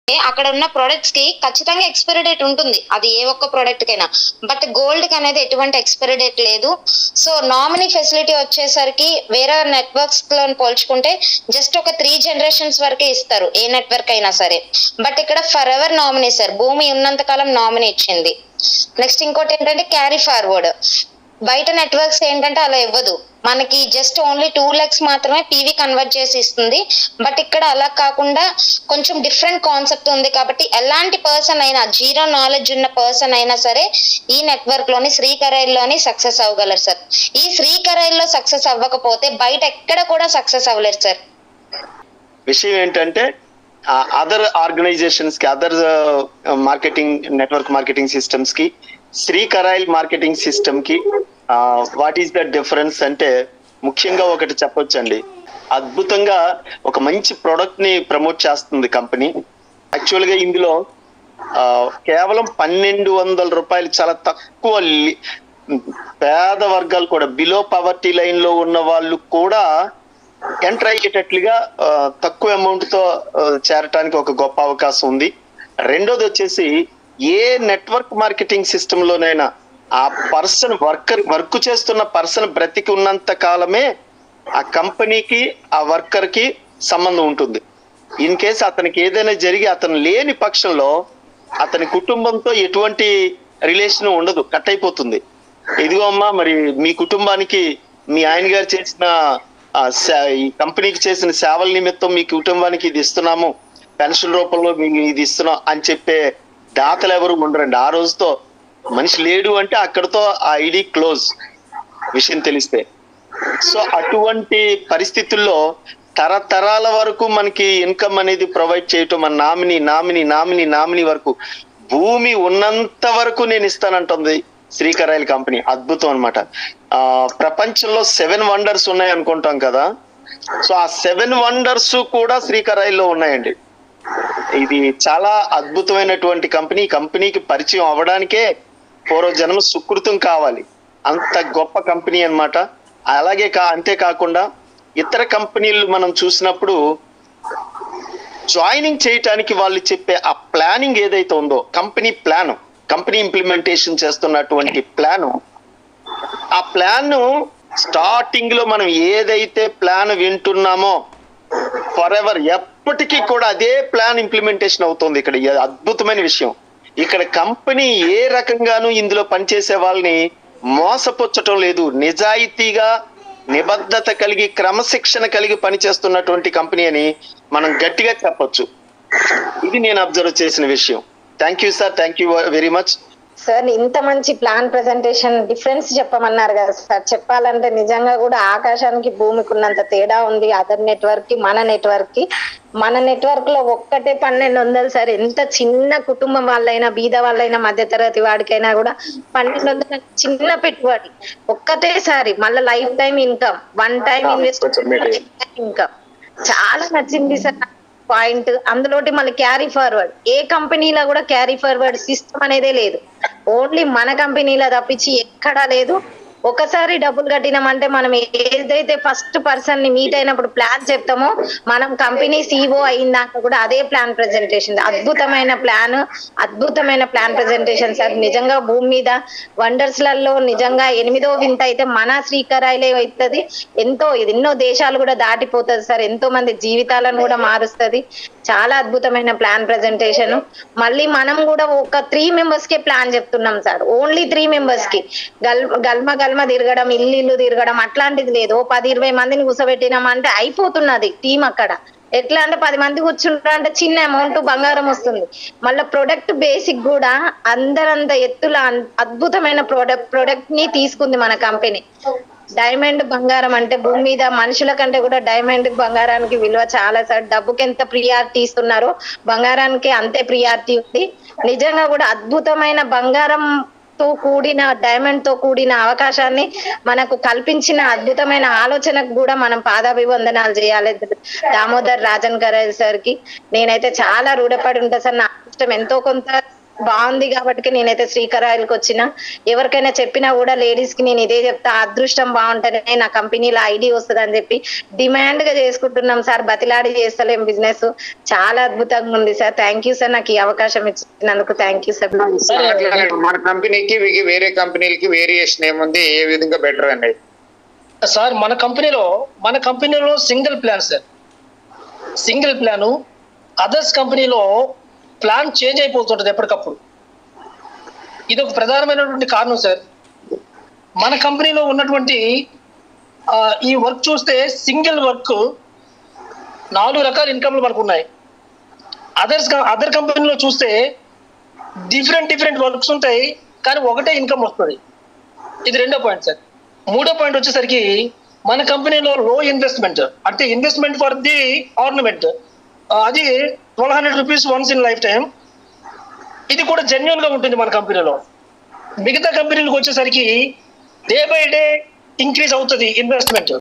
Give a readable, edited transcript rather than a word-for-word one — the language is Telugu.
అక్కడ ఉన్న ప్రొడక్ట్స్ కి ఖచ్చితంగా ఎక్స్పైరీ డేట్ ఉంటుంది, అది ఏ ఒక్క ప్రొడక్ట్ కైనా. బట్ గోల్డ్ కి అనేది ఎటువంటి ఎక్స్పైరీ డేట్ లేదు. సో నామినీ ఫెసిలిటీ వచ్చేసరికి వేరే నెట్వర్క్స్ లో పోల్చుకుంటే జస్ట్ ఒక 3 generations వరకే ఇస్తారు ఏ నెట్వర్క్ అయినా సరే. బట్ ఇక్కడ ఫర్ ఎవర్ నామినీ సార్, భూమి ఉన్నంత కాలం నామినీ ఇచ్చింది. నెక్స్ట్ ఇంకోటి ఏంటంటే క్యారీ ఫార్వర్డ్. బయట నెట్వర్క్స్ ఏంటంటే అలా ఇవ్వదు, మనకి జస్ట్ ఓన్లీ 2 lakhs మాత్రమే పీవీ కన్వర్ట్ చేసి ఇస్తుంది. బట్ ఇక్కడ అలా కాకుండా కొంచెం డిఫరెంట్ కాన్సెప్ట్ ఉంది కాబట్టి ఎలాంటి పర్సన్ అయినా, జీరో నాలెడ్జ్ ఉన్న పర్సన్ అయినా సరే ఈ నెట్వర్క్ లోని శ్రీకరైల్లోని సక్సెస్ అవ్వగలరు సార్. ఈ శ్రీకరైల్లో సక్సెస్ అవ్వకపోతే బయట ఎక్కడ కూడా సక్సెస్ అవ్వలేరు సార్. విషయం ఏంటంటే అదర్ ఆర్గనైజేషన్స్ కి, other marketing network marketing systems కి, శ్రీకరైల్ మార్కెటింగ్ సిస్టమ్ కి వాట్ ఈస్ ద డిఫరెన్స్ అంటే ముఖ్యంగా ఒకటి చెప్పొచ్చండి. అద్భుతంగా ఒక మంచి ప్రోడక్ట్ ని ప్రమోట్ చేస్తుంది కంపెనీ. యాక్చువల్ గా ఇందులో కేవలం 1200 రూపాయలు, చాలా తక్కువ, పేద వర్గాలు కూడా, బిలో పవర్టీ లైన్ లో ఉన్న వాళ్ళు కూడా ఎంటర్ అయ్యేటట్లుగా తక్కువ అమౌంట్ తో చేరటానికి ఒక గొప్ప అవకాశం ఉంది. రెండోది వచ్చేసి ఏ నెట్వర్క్ మార్కెటింగ్ సిస్టమ్ లోనైనా ఆ పర్సన్ వర్క్ చేస్తున్న పర్సన్ బ్రతికి ఉన్నంత కాలమే ఆ కంపెనీకి, ఆ వర్కర్ కి సంబంధం ఉంటుంది. ఇన్ కేసు అతనికి ఏదైనా జరిగి అతను లేని పక్షంలో అతని కుటుంబంతో ఎటువంటి రిలేషన్ ఉండదు, కట్ అయిపోతుంది. ఇదిగో అమ్మా, మరి మీ కుటుంబానికి మీ ఆయన గారు చేసిన ఈ కంపెనీకి చేసిన సేవల నిమిత్తం మీ కుటుంబానికి ఇది ఇస్తున్నాము, పెన్షన్ రూపంలో మీకు ఇది ఇస్తున్నాం అని చెప్పే దాతలు ఎవరు ఉండరండి. ఆ రోజుతో మనిషి లేడు అంటే అక్కడతో ఆ ఐడి క్లోజ్, విషయం తెలిస్తే. సో అటువంటి పరిస్థితుల్లో తరతరాల వరకు మనకి ఇన్కమ్ అనేది ప్రొవైడ్ చేయటం, మన నామినీ వరకు, భూమి ఉన్నంత వరకు నేను ఇస్తానంటుంది శ్రీకరైల్ కంపెనీ. అద్భుతం అనమాట. ప్రపంచంలో 7 wonders ఉన్నాయి అనుకుంటాం కదా, సో ఆ 7 wonders కూడా శ్రీకరైల్లో ఉన్నాయండి. ఇది చాలా అద్భుతమైనటువంటి కంపెనీ. కంపెనీకి పరిచయం అవ్వడానికే పూర్వజన్మ సుకృతం కావాలి, అంత గొప్ప కంపెనీ అన్నమాట. అలాగే అంతేకాకుండా ఇతర కంపెనీలు మనం చూసినప్పుడు జాయినింగ్ చేయటానికి వాళ్ళు చెప్పే ఆ ప్లానింగ్ ఏదైతే ఉందో, కంపెనీ ఇంప్లిమెంటేషన్ చేస్తున్నటువంటి ఆ ప్లాన్ స్టార్టింగ్ లో మనం ఏదైతే ప్లాన్ వింటున్నామో ఫర్ ఎవర్ ఎప్పటికీ కూడా అదే ప్లాన్ ఇంప్లిమెంటేషన్ అవుతుంది. ఇక్కడ అద్భుతమైన విషయం, ఇక్కడ కంపెనీ ఏ రకంగానూ ఇందులో పనిచేసే వాళ్ళని మోసపుచ్చటం లేదు. నిజాయితీగా, నిబద్ధత కలిగి, క్రమశిక్షణ కలిగి పనిచేస్తున్నటువంటి కంపెనీ అని మనం గట్టిగా చెప్పొచ్చు. ఇది నేను అబ్జర్వ్ చేసిన విషయం. Thank you sir, thank you very much sir. ఇంత మంచి ప్లాన్ ప్రెజెంటేషన్, డిఫరెన్స్ చెప్పమన్నారు కదా సార్. చెప్పాలంటే నిజంగా కూడా ఆకాశానికి భూమికి ఉన్నంత తేడా ఉంది అదర్ నెట్వర్క్ కి, మన నెట్వర్క్ లో ఒక్కటే 1200 సార్. ఎంత చిన్న కుటుంబం వాళ్ళైనా, బీద వాళ్ళైనా, మధ్యతరగతి వాడికైనా కూడా 1200 చిన్న పెట్టుబడి ఒక్కటేసారి, మళ్ళీ life time income, one time investment income. చాలా నచ్చింది సార్ పాయింట్. అందులోటి మళ్ళీ క్యారీ ఫార్వర్డ్, ఏ కంపెనీలో కూడా క్యారీ ఫార్వర్డ్ సిస్టమ్ అనేదే లేదు. ఓన్లీ మన కంపెనీలో తప్పించి ఎక్కడా లేదు. ఒకసారి డబ్బులు కట్టినామంటే మనం ఏదైతే ఫస్ట్ పర్సన్ ని మీట్ అయినప్పుడు ప్లాన్ చెప్తామో, మనం కంపెనీ సిఇఓ అయిందాక కూడా అదే ప్లాన్ ప్రెజెంటేషన్. అద్భుతమైన ప్లాన్ ప్రెజెంటేషన్ సార్. నిజంగా భూమి మీద వండర్స్ లలో నిజంగా 8వ వింత అయితే మన శ్రీకరైలే అవుతుంది. ఎన్నో దేశాలు కూడా దాటిపోతుంది సార్, ఎంతో మంది జీవితాలను కూడా మారుస్తుంది. చాలా అద్భుతమైన ప్లాన్ ప్రెజెంటేషన్. మళ్ళీ మనం కూడా ఒక 3 members కే ప్లాన్ చెప్తున్నాం సార్. ఓన్లీ 3 members కి గల్మ తిరగడం, ఇల్లు తిరగడం అట్లాంటిది లేదు. 10-20 మందిని కూర్చోబెట్టినామంటే అయిపోతున్నది టీం అక్కడ. ఎట్లా అంటే 10 మంది కూర్చుంటారు అంటే చిన్న అమౌంట్ బంగారం వస్తుంది. మళ్ళీ ప్రొడక్ట్ బేసిక్ కూడా అందరంత ఎత్తుల అద్భుతమైన ప్రొడక్ట్ ని తీసుకుంది మన కంపెనీ. డైమండ్ బంగారం అంటే భూమి మీద మనుషుల కంటే కూడా డైమండ్ బంగారానికి విలువ చాలా సార్. డబ్బుకి ఎంత ప్రియారిటీ ఇస్తున్నారో బంగారానికి అంతే ప్రియారిటీ ఉంది. నిజంగా కూడా అద్భుతమైన బంగారం తో కూడిన, డైమండ్ తో కూడిన అవకాశాన్ని మనకు కల్పించిన అద్భుతమైన ఆలోచనకు కూడా మనం పాదాభివందనాలు చేయాలి దామోదర్ రాజన్ కరైల్ సార్ కి. నేనైతే చాలా రూఢపడి ఉంటా సార్. నా ఇష్టం ఎంతో కొంత బాగుంది కాబట్టి నేనైతే శ్రీకర్ ఆయిల్ కి వచ్చిన. ఎవరికైనా చెప్పినా కూడా లేడీస్ కి నేను ఇదే చెప్తా, అదృష్టం బాగుంటేనే నా కంపెనీలో ఐడి వస్తుంది అని చెప్పి డిమాండ్ గా చేసుకుంటున్నాం సార్. బతిలాడి చేస్తలేం బిజినెస్. చాలా అద్భుతంగా ఉంది సార్. థ్యాంక్ యూ సార్, నాకు ఈ అవకాశం ఇచ్చినందుకు థ్యాంక్ యూ సార్. మన కంపెనీకి వేరే కంపెనీలకి వేరియేషన్ ఏముంది, ఏ విధంగా బెటర్ అనేది? సార్ మన కంపెనీలో single plan sir, single plan. Others కంపెనీలో ప్లాన్ చేంజ్ అయిపోతుంటది ఎప్పటికప్పుడు. ఇది ఒక ప్రధానమైనటువంటి కారణం సార్. మన కంపెనీలో ఉన్నటువంటి ఈ వర్క్ చూస్తే సింగిల్ వర్క్ 4 రకాల ఇన్కమ్లు మనకు ఉన్నాయి. అదర్ కంపెనీలో చూస్తే డిఫరెంట్ వర్క్స్ ఉంటాయి, కానీ ఒకటే ఇన్కమ్ వస్తుంది. ఇది రెండో పాయింట్ సార్. మూడో పాయింట్ వచ్చేసరికి మన కంపెనీలో లో ఇన్వెస్ట్మెంట్, అంటే ఇన్వెస్ట్మెంట్ ఫర్ ది ఆర్నమెంట్, అది 1200 rupees once in life time. ఇది కూడా జెన్యున్ గా ఉంటుంది మన కంపెనీలో. మిగతా కంపెనీలకు వచ్చేసరికి డే బై డే ఇంక్రీజ్ అవుతుంది ఇన్వెస్ట్మెంట్.